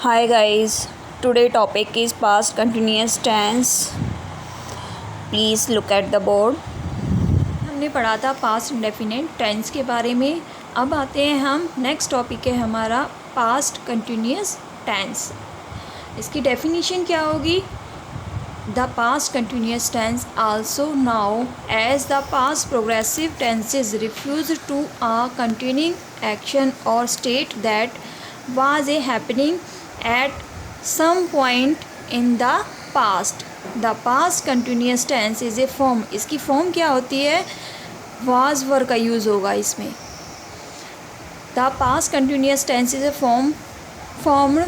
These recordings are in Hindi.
Hi guys, today topic is past continuous tense. Please look at the board. हमने पढ़ा था पास्ट इंडेफिनिट टेंस के बारे में। अब आते हैं हम नेक्स्ट टॉपिक है हमारा पास्ट कंटिन्यूस टेंस। इसकी डेफिनेशन क्या होगी? The past continuous tense also known as the past progressive tenses refers to a continuing action or state that was a happening at some point in the past. The past continuous tense is a form. इसकी फॉर्म क्या होती है? वाज वर्ब का यूज़ होगा इसमें। The past continuous tense is a formed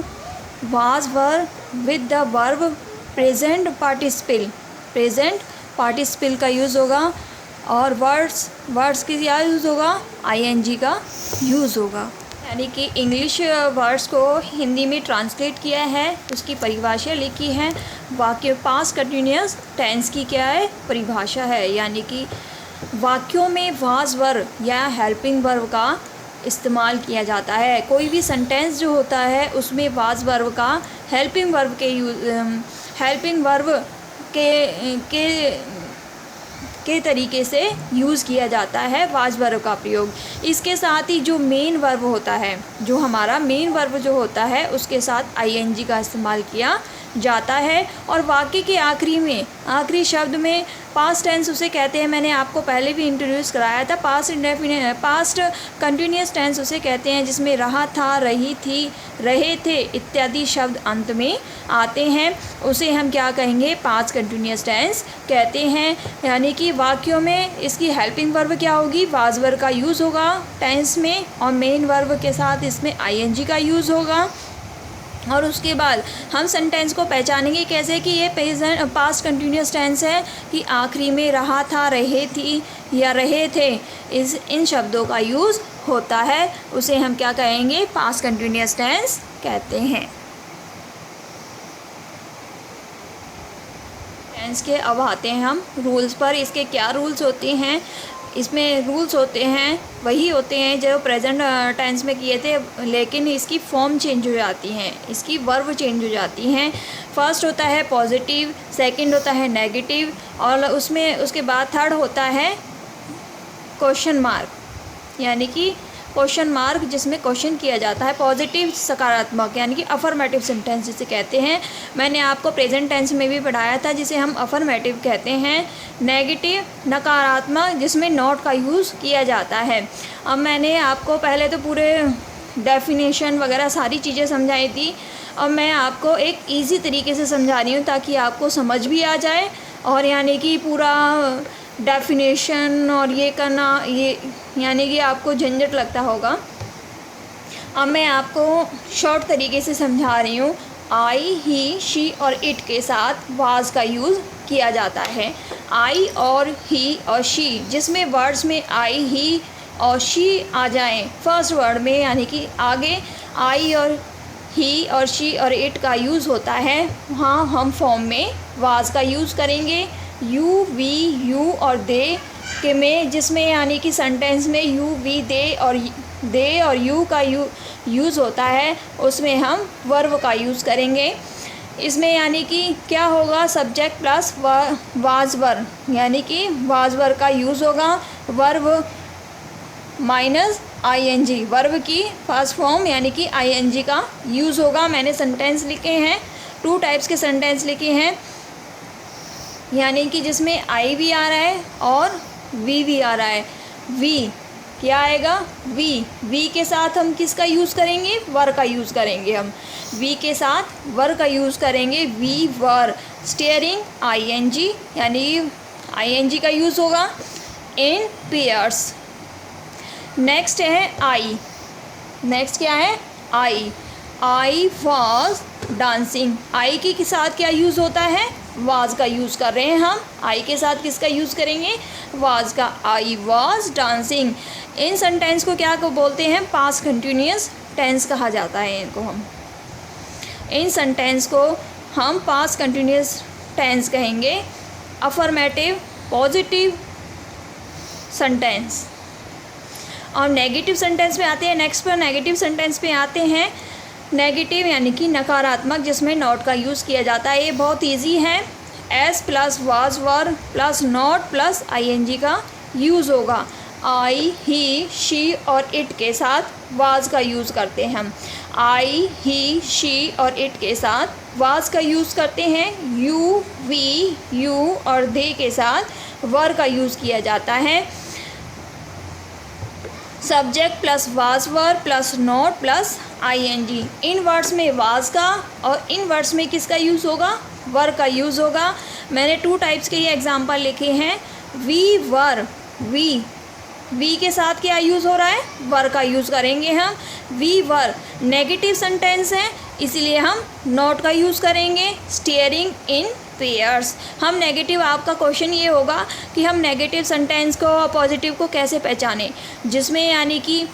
was verb with the verb present participle का यूज़ होगा और वर्ड्स की क्या यूज़ होगा? आईएनजी का यूज़ होगा। यानी कि इंग्लिश वर्ड्स को हिंदी में ट्रांसलेट किया है, उसकी परिभाषा लिखी है। वाक्य पास्ट कंटिन्यूस टेंस की क्या है? परिभाषा है। यानी कि वाक्यों में वाज वर्ब या हेल्पिंग वर्ब का इस्तेमाल किया जाता है। कोई भी सेंटेंस जो होता है उसमें वाज वर्ब का हेल्पिंग वर्ब के तरीके से यूज़ किया जाता है वाज वर्ब का प्रयोग। इसके साथ ही जो मेन वर्ब होता है, जो हमारा मेन वर्ब जो होता है उसके साथ आईएनजी का इस्तेमाल किया जाता है। और वाक्य के आखिरी शब्द में पास्ट टेंस उसे कहते हैं। मैंने आपको पहले भी इंट्रोड्यूस कराया था। पास्ट कंटिन्यूस टेंस उसे कहते हैं जिसमें रहा था, रही थी, रहे थे इत्यादि शब्द अंत में आते हैं। उसे हम क्या कहेंगे? पास्ट कंटिन्यूस टेंस कहते हैं। यानी कि वाक्यों में इसकी हेल्पिंग वर्ब क्या होगी? वाज वर्ब का यूज़ होगा टेंस में और मेन वर्ब के साथ इसमें आईएनजी का यूज़ होगा। और उसके बाद हम सेंटेंस को पहचानेंगे कैसे कि ये पास्ट कंटिन्यूस टेंस है कि आखिरी में रहा था, रहे थी या रहे थे इन शब्दों का यूज़ होता है। उसे हम क्या कहेंगे? पास्ट कंटिन्यूस टेंस कहते हैं। टेंस के अब आते हैं हम रूल्स पर। इसके क्या रूल्स होते हैं? इसमें रूल्स होते हैं वही होते हैं जो प्रेजेंट टेंस में किए थे, लेकिन इसकी फॉर्म चेंज हो जाती हैं, इसकी वर्ब चेंज हो जाती हैं। फर्स्ट होता है पॉजिटिव, सेकंड होता है नेगेटिव और उसके बाद थर्ड होता है क्वेश्चन मार्क। यानी कि क्वेश्चन मार्क जिसमें क्वेश्चन किया जाता है। पॉजिटिव सकारात्मक यानी कि अफर्मेटिव सेंटेंस जिसे कहते हैं। मैंने आपको प्रेजेंट टेंस में भी पढ़ाया था जिसे हम अफर्मेटिव कहते हैं। नेगेटिव नकारात्मक जिसमें नॉट का यूज़ किया जाता है। अब मैंने आपको पहले तो पूरे डेफिनेशन वगैरह सारी चीज़ें समझाई थी। अब मैं आपको एक ईजी तरीके से समझा रही हूँ ताकि आपको समझ भी आ जाए और यानी कि पूरा डेफिनेशन और ये करना ये यानी कि आपको झंझट लगता होगा। अब मैं आपको शॉर्ट तरीके से समझा रही हूँ। आई, ही, शी और इट के साथ वाज का यूज़ किया जाता है। आई और ही और शी जिसमें वर्ड्स में आई, ही और शी आ जाएं फर्स्ट वर्ड में, यानी कि आगे आई और ही और शी और इट का यूज़ होता है, वहाँ हम फॉर्म में वाज का यूज़ करेंगे। यू, वी, यू और दे के में जिसमें यानी कि सेंटेंस में यू, वी, दे और यू का यूज़ होता है, उसमें हम वर्ब का यूज़ करेंगे। इसमें यानी कि क्या होगा? सब्जेक्ट प्लस वाज वर्ब, यानी कि वाज वर्ब का यूज़ होगा। वर्ब माइनस आईएनजी, वर्ब की फर्स्ट फॉर्म यानी कि आईएनजी का यूज़ होगा। मैंने सेंटेंस लिखे हैं, 2 टाइप्स के सेंटेंस लिखे हैं, यानी कि जिसमें आई भी आ रहा है और वी भी आ रहा है। वी क्या आएगा? वी के साथ हम किसका यूज़ करेंगे? वर का यूज़ करेंगे। हम वी के साथ वर का यूज़ करेंगे। वी वर स्टीयरिंग आईएनजी, यानी आईएनजी का यूज़ होगा इन पेयर्स। नेक्स्ट है आई। नेक्स्ट क्या है? I was dancing. आई के साथ क्या यूज़ होता है? वाज का यूज़ कर रहे हैं हम। आई के साथ किसका यूज़ करेंगे? वाज का। I was dancing. In sentence को क्या बोलते हैं? पास्ट कंटिन्यूस टेंस कहा जाता है इनको हम। इन सेंटेंस को हम पास्ट कंटिन्यूस टेंस कहेंगे। Affirmative positive sentence. और नेगेटिव सेंटेंस में आते हैं। नेक्स्ट पर नेगेटिव सेंटेंस पे आते हैं। नेगेटिव यानी कि नकारात्मक, जिसमें नॉट का यूज़ किया जाता है। ये बहुत इजी है। S plus was were plus not plus ING का यूज़ होगा। आई, ही, शी और इट के साथ वाज का यूज़ करते हैं हम। आई, ही, शी और इट के साथ वाज का यूज़ करते हैं। यू, वी, यू और दे के साथ वर का यूज़ किया जाता है। Subject plus was were plus not plus ING. इन वर्ड्स में वाज का और इन वर्ड्स में किसका यूज़ होगा? वर का यूज़ होगा। मैंने 2 टाइप्स के ये एग्जांपल लिखे हैं। वी वर, वी के साथ क्या यूज़ हो रहा है? वर का यूज़ करेंगे हम। वी वर नेगेटिव सेंटेंस है, इसीलिए हम नॉट का यूज़ करेंगे। स्टीयरिंग इन पेयर्स, हम नेगेटिव, आपका क्वेश्चन ये होगा कि हम नेगेटिव सेंटेंस को और पॉजिटिव को कैसे पहचानें, जिसमें यानी कि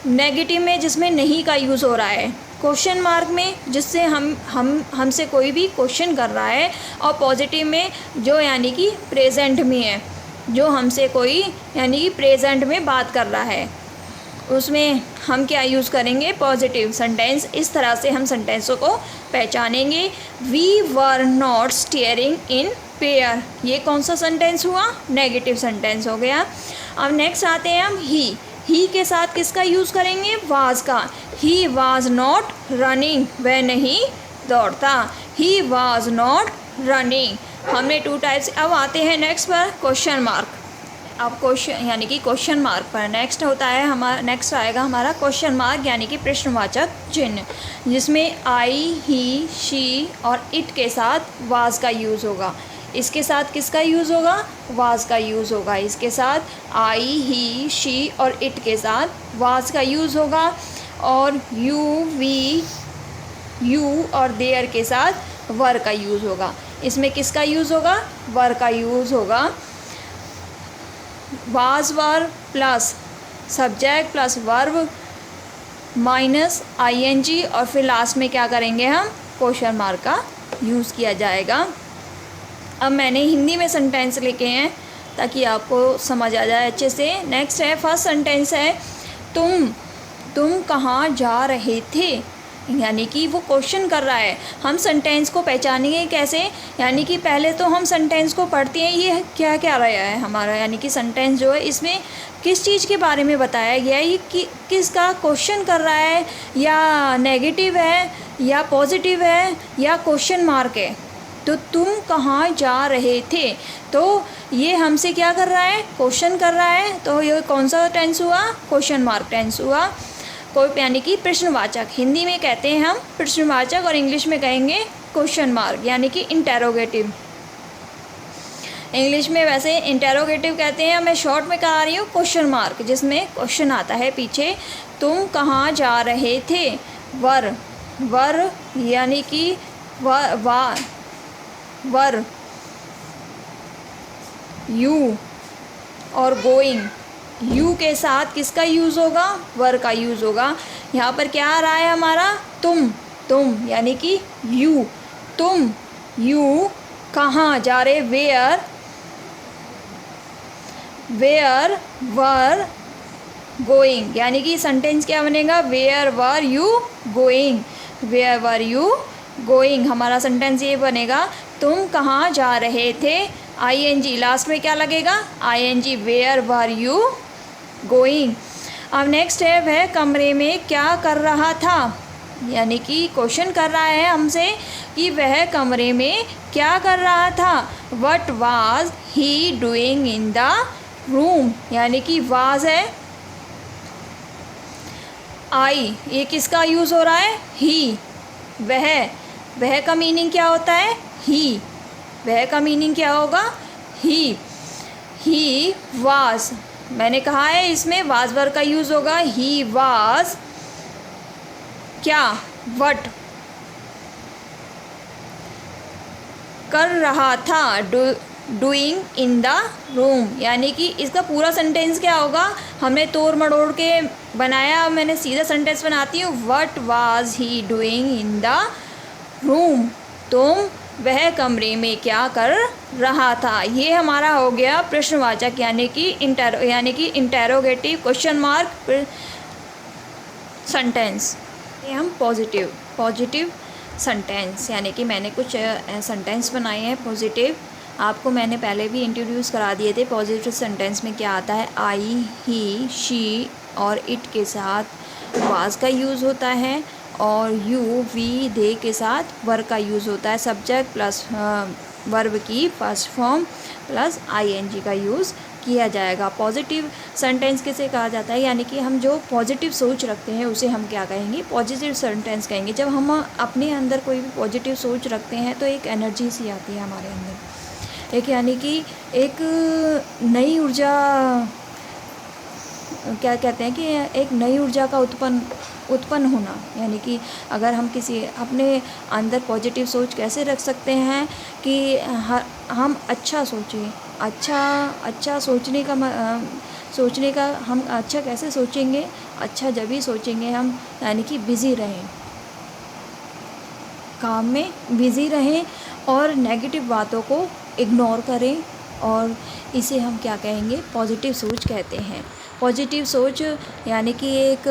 नेगेटिव में जिसमें नहीं का यूज़ हो रहा है, क्वेश्चन मार्क में जिससे हमसे कोई भी क्वेश्चन कर रहा है, और पॉजिटिव में जो यानी कि प्रेजेंट में है, जो हमसे कोई यानी कि प्रेजेंट में बात कर रहा है, उसमें हम क्या यूज़ करेंगे? Positive sentence. इस तरह से हम सेंटेंसों को पहचानेंगे। We were not steering in pair, ये कौन सा सेंटेंस हुआ? नेगेटिव सेंटेंस हो गया। अब नेक्स्ट आते हैं हम ही के साथ किसका यूज़ करेंगे? वाज का। ही वाज नॉट रनिंग, वह नहीं दौड़ता। He was not running. हमने 2 टाइप्स। अब आते हैं नेक्स्ट पर क्वेश्चन मार्क। अब क्वेश्चन यानी कि क्वेश्चन मार्क पर नेक्स्ट होता है हमारा, नेक्स्ट आएगा हमारा क्वेश्चन मार्क यानी कि प्रश्नवाचक चिन्ह, जिसमें आई, ही, शी और इट के साथ वाज का यूज़ होगा। इसके साथ किसका यूज़ होगा? वाज का यूज़ होगा। इसके साथ आई, ही, शी और इट के साथ वाज का यूज़ होगा। और यू, वी, यू और देयर के साथ वर का यूज़ होगा। इसमें किसका यूज़ होगा? वर का यूज़ होगा। Was were plus subject plus verb minus ING और फिर लास्ट में क्या करेंगे हम? क्वेश्चन मार्क का यूज़ किया जाएगा। अब मैंने हिंदी में सेंटेंस लिखे हैं ताकि आपको समझ आ जाए अच्छे से। नेक्स्ट है, फर्स्ट सेंटेंस है तुम कहाँ जा रहे थे, यानी कि वो क्वेश्चन कर रहा है। हम सेंटेंस को पहचानेंगे कैसे? यानी कि पहले तो हम सेंटेंस को पढ़ते हैं, ये क्या क्या रहा है हमारा, यानी कि सेंटेंस जो है इसमें किस चीज़ के बारे में बताया गया है, ये किसका क्वेश्चन कर रहा है, या नेगेटिव है या पॉजिटिव है या क्वेश्चन मार्क है। तो तुम कहाँ जा रहे थे, तो ये हमसे क्या कर रहा है? क्वेश्चन कर रहा है। तो ये कौन सा टेंस हुआ? क्वेश्चन मार्क टेंस हुआ। कोई यानी कि प्रश्नवाचक, हिंदी में कहते हैं हम प्रश्नवाचक और इंग्लिश में कहेंगे क्वेश्चन मार्क यानी कि इंटेरोगेटिव। इंग्लिश में वैसे इंटेरोगेटिव कहते हैं, मैं शॉर्ट में कहा रही हूँ क्वेश्चन मार्क, जिसमें क्वेश्चन आता है पीछे। तुम कहाँ जा रहे थे, वर यानी कि वर, यू और गोइंग, यू के साथ किसका यूज़ होगा? वर का यूज़ होगा। यहाँ पर क्या आ रहा है हमारा? तुम यानी कि यू। यू कहाँ जा रहे? वेयर वर गोइंग, यानी कि सेंटेंस क्या बनेगा? Where were you going, where were you going. हमारा सेंटेंस ये बनेगा, तुम कहाँ जा रहे थे। आईएनजी लास्ट में क्या लगेगा? ING, where were you going. अब नेक्स्ट है, वह कमरे में क्या कर रहा था, यानी कि क्वेश्चन कर रहा है हमसे कि वह कमरे में क्या कर रहा था। What was he doing in the room, यानी कि वाज है आई, ये किसका यूज़ हो रहा है? ही। वह का मीनिंग क्या होता है? ही। वह का मीनिंग क्या होगा? ही वाज, मैंने कहा है इसमें वाज वर का यूज़ होगा। ही वाज क्या? व्हाट कर रहा था, डूइंग इन द रूम, यानी कि इसका पूरा सेंटेंस क्या होगा? हमने तोड़ मड़ोड़ के बनाया, मैंने सीधा सेंटेंस बनाती हूँ। What was he doing in the room, तुम वह कमरे में क्या कर रहा था। ये हमारा हो गया प्रश्नवाचक यानी कि इंटेरोगेटिव क्वेश्चन मार्क सेंटेंस। ये हम पॉजिटिव सेंटेंस, यानी कि मैंने कुछ सेंटेंस बनाए हैं पॉजिटिव। आपको मैंने पहले भी इंट्रोड्यूस करा दिए थे पॉजिटिव सेंटेंस में क्या आता है। आई, ही, शी और इट के साथ वाज का यूज़ होता है, और यू, वी, दे के साथ वर का यूज़ होता है। सब्जेक्ट प्लस वर्ब की फर्स्ट फॉर्म प्लस आईएनजी का यूज़ किया जाएगा। पॉजिटिव सेंटेंस किसे कहा जाता है, यानी कि हम जो पॉजिटिव सोच रखते हैं उसे हम क्या कहेंगे, पॉजिटिव सेंटेंस कहेंगे। जब हम अपने अंदर कोई भी पॉजिटिव सोच रखते हैं तो एक एनर्जी सी आती है हमारे अंदर, एक यानी कि एक नई ऊर्जा, क्या कहते हैं कि एक नई ऊर्जा का उत्पन्न होना। यानी कि अगर हम किसी अपने अंदर पॉजिटिव सोच कैसे रख सकते हैं कि हम अच्छा सोचें। अच्छा सोचने का हम अच्छा कैसे सोचेंगे, अच्छा जब भी सोचेंगे हम, यानी कि बिज़ी रहें, काम में बिज़ी रहें और नेगेटिव बातों को इग्नोर करें, और इसे हम क्या कहेंगे, पॉजिटिव सोच कहते हैं। पॉजिटिव सोच यानी कि एक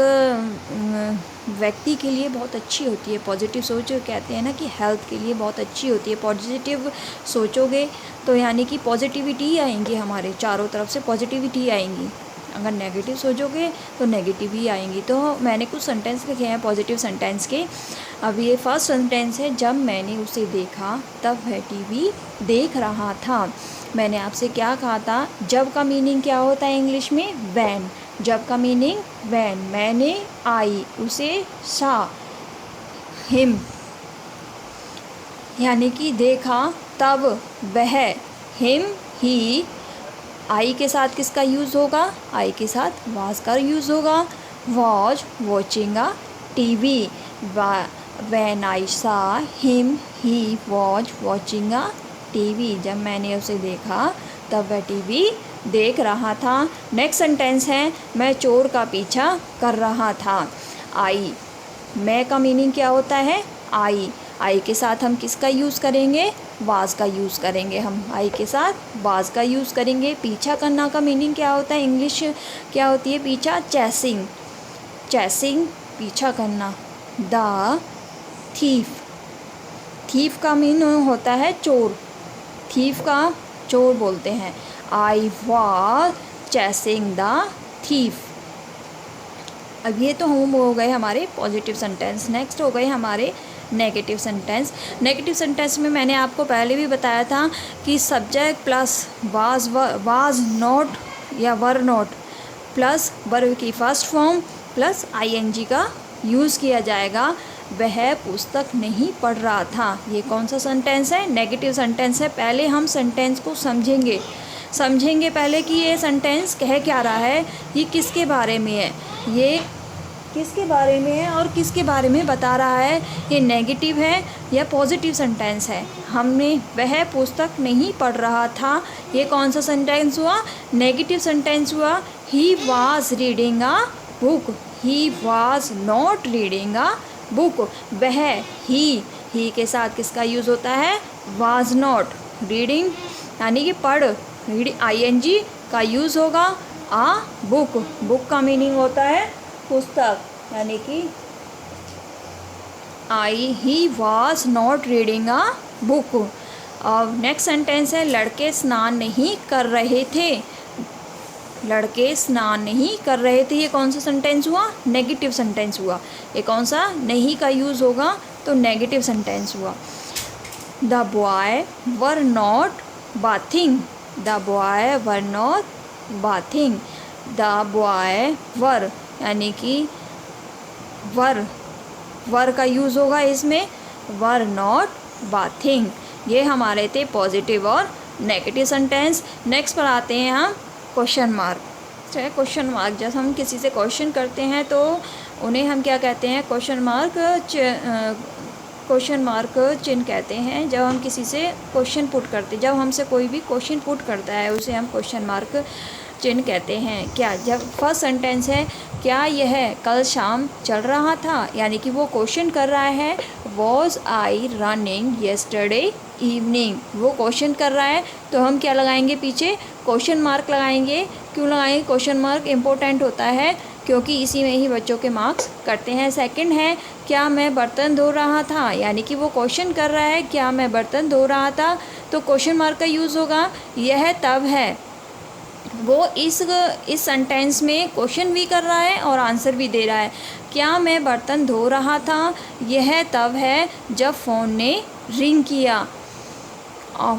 व्यक्ति के लिए बहुत अच्छी होती है। पॉजिटिव सोच कहते हैं ना कि हेल्थ के लिए बहुत अच्छी होती है। पॉजिटिव सोचोगे तो यानी कि पॉजिटिविटी आएंगी, हमारे चारों तरफ से पॉजिटिविटी आएंगी। अगर नेगेटिव सोचोगे तो नेगेटिव ही आएंगी। तो मैंने कुछ सेंटेंस लिखे हैं पॉजिटिव सेंटेंस के। अब ये फर्स्ट सेंटेंस है, जब मैंने उसे देखा तब वह टीवी देख रहा था। मैंने आपसे क्या कहा था, जब का मीनिंग क्या होता है इंग्लिश में, व्हेन। जब का मीनिंग व्हेन। मैंने आई, उसे सा, हिम, यानी कि देखा, तब वह, हिम, ही। आई के साथ किसका यूज़ होगा, आई के साथ वाज का यूज़ होगा। Was watching a TV. When I सा him he was watching a TV. जब मैंने उसे देखा तब वह टीवी देख रहा था। नेक्स्ट सेंटेंस है, मैं चोर का पीछा कर रहा था। आई, मैं का मीनिंग क्या होता है, आई। आई के साथ हम किसका यूज़ करेंगे, वाज का यूज़ करेंगे। हम आई के साथ वाज का यूज़ करेंगे। पीछा करना का मीनिंग क्या होता है, इंग्लिश क्या होती है पीछा, चैसिंग। चैसिंग, पीछा करना। द थीफ, थीफ का मीनिंग होता है चोर। थीफ का चोर बोलते हैं। I was chasing the thief. अब ये तो हम हो गए हमारे पॉजिटिव सेंटेंस। नेक्स्ट हो गए हमारे नेगेटिव सेंटेंस। नेगेटिव सेंटेंस में मैंने आपको पहले भी बताया था कि सब्जेक्ट प्लस वाज नॉट या वर नॉट प्लस वर्ब की फर्स्ट फॉर्म प्लस आईएनजी का यूज़ किया जाएगा। वह पुस्तक नहीं पढ़ रहा था। ये कौन सा सेंटेंस है, नेगेटिव सेंटेंस है। पहले हम सेंटेंस को समझेंगे पहले कि ये सेंटेंस कह क्या रहा है, ये किसके बारे में है, ये किसके बारे में है और किसके बारे में बता रहा है, ये नेगेटिव है या पॉजिटिव सेंटेंस है। हमने वह पुस्तक नहीं पढ़ रहा था, ये कौन सा सेंटेंस हुआ, नेगेटिव सेंटेंस हुआ। He was reading a book, he was not reading a book. वह, ही के साथ किसका यूज़ होता है, वाज नॉट। रीडिंग यानी कि पढ़, रीडिंग आईएनजी का यूज़ होगा। आ बुक, बुक का मीनिंग होता है पुस्तक, यानी कि he was not reading a book. अब नेक्स्ट सेंटेंस है, लड़के स्नान नहीं कर रहे थे। लड़के स्नान नहीं कर रहे थे, ये कौन सा सेंटेंस हुआ, नेगेटिव सेंटेंस हुआ। ये कौन सा, नहीं का यूज़ होगा तो नेगेटिव सेंटेंस हुआ। The boy were not bathing, the boy were not bathing. The boy were यानी कि वर का यूज़ होगा इसमें, वर नॉट बाथिंग। ये हमारे थे पॉजिटिव और नेगेटिव सेंटेंस। नेक्स्ट पर आते हैं हम क्वेश्चन मार्क। क्वेश्चन मार्क, जब हम किसी से क्वेश्चन करते हैं तो उन्हें हम क्या कहते हैं, क्वेश्चन मार्क चिन्ह कहते हैं। जब हम किसी से क्वेश्चन पुट करते, जब हमसे कोई भी क्वेश्चन पुट करता है उसे हम क्वेश्चन मार्क चिन्ह कहते हैं। क्या, जब फर्स्ट सेंटेंस है, क्या यह कल शाम चल रहा था, यानी कि वो क्वेश्चन कर रहा है। Was I running yesterday evening, वो क्वेश्चन कर रहा है तो हम क्या लगाएंगे, पीछे क्वेश्चन मार्क लगाएंगे। क्यों लगाएंगे, क्वेश्चन मार्क इम्पोर्टेंट होता है क्योंकि इसी में ही बच्चों के मार्क्स कटते हैं। सेकंड है क्या मैं बर्तन धो रहा था, यानी कि वो क्वेश्चन कर रहा है क्या मैं बर्तन धो रहा था, तो क्वेश्चन मार्क का यूज़ होगा। यह तब है, वो इस सेंटेंस में क्वेश्चन भी कर रहा है और आंसर भी दे रहा है। क्या मैं बर्तन धो रहा था, यह तब है जब फ़ोन ने रिंग किया।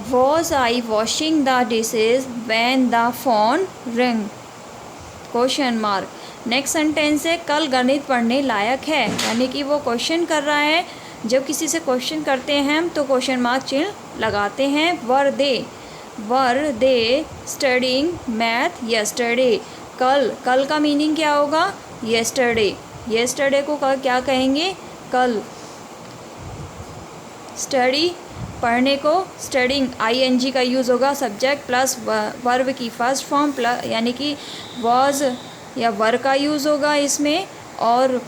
Was I washing the dishes when the phone ring, question mark. Next sentence है कल गणित पढ़ने लायक है, यानी कि वो क्वेश्चन कर रहा है। जब किसी से क्वेश्चन करते हैं हम तो क्वेश्चन मार्क चिन्ह लगाते हैं। वर दे स्टडिंग मैथ यस्टरडे, कल का मीनिंग क्या होगा, यस्टरडे को क्या कहेंगे, कल। स्टडी पढ़ने को स्टडिंग ING का यूज़ होगा। सब्जेक्ट प्लस वर्ब की फर्स्ट फॉर्म प्लस, यानी कि वॉज या वर का यूज़ होगा इसमें, और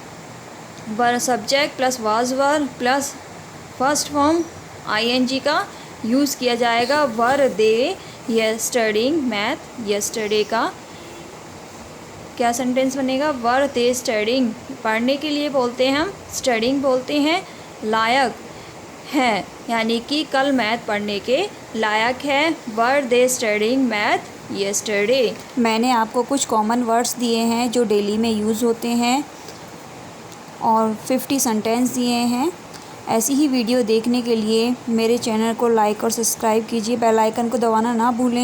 subject plus was verb plus first form ING का यूज़ किया जाएगा। वर दे स्टडिंग मैथ यस्टरडे का क्या सेंटेंस बनेगा, वर दे स्टडिंग, पढ़ने के लिए बोलते हैं हम स्टडिंग बोलते हैं। लायक है, यानी कि कल मैथ पढ़ने के लायक है। वर दे स्टडिंग मैथ यस्टरडे। मैंने आपको कुछ कॉमन वर्ड्स दिए हैं जो डेली में यूज़ होते हैं और 50 सेंटेंस दिए हैं। ऐसी ही वीडियो देखने के लिए मेरे चैनल को लाइक और सब्सक्राइब कीजिए, बेल आइकन को दबाना ना भूलें।